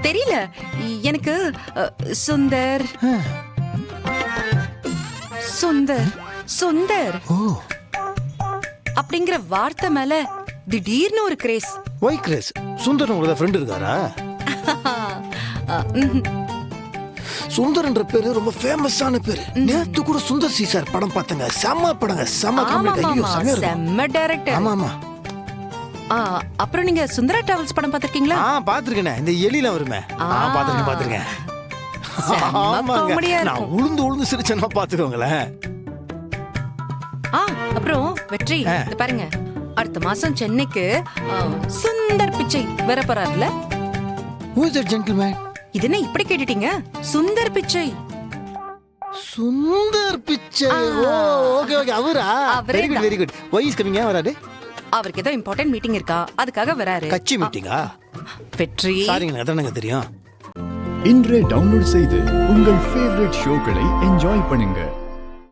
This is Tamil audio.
தெரியல. எனக்கு சுந்தர் சுந்தர் சுந்தர் ஓ அப்படிங்கிற வார்த்தை மேல திடீர்னு ஒரு கிரேஸ். Y grace. சுந்தர் உங்களோட ஃப்ரெண்ட் இருக்காரா? சுந்தர்ன்ற பேரு ரொம்ப ஃபேமஸான பேரு. நேத்து கூட சுந்தர் சி சார் படம் பார்த்தங்க. செம்ம படங்க, செம்ம காமெடி. ஐயோ செம்ம இருக்கு. செம்ம டைரக்டர். ஆமா ஆமா. அப்புறம் நீங்க சுந்தரா டிராவல்ஸ் படம் பார்த்திருக்கீங்களா? பாத்துருக்கேனே. இந்த எலில வருமே. பாத்துருக்கேன். காமெடியா நான் இருக்கும். உளுந்து சிரிச்சேன்னா பாத்துக்கோங்களேன். அப்புறம் வெற்றி இது பாருங்க, அடுத்த மாசம் சென்னைக்கு சுந்தர் பிச்சை வர போறாருல. Who is that gentleman? இது என்ன இப்படி கேட்டுட்டீங்க? சுந்தர் பிச்சை. சுந்தர் பிச்சை. ஓ ஓகே ஓகே. அவரா? Very good very good. Why is coming? வராரு? அவருக்கு ஏதோ இம்பார்ட்டன்ட் மீட்டிங் இருக்கா, அதுக்காக வராரு. கட்சி மீட்டிங்கா? வெற்றி சாரிங்க, அதானங்க தெரியும். இன்றே டவுன்லோட் செய்து உங்கள் ஃபேவரட் ஷோக்களை என்ஜாய் பண்ணுங்க.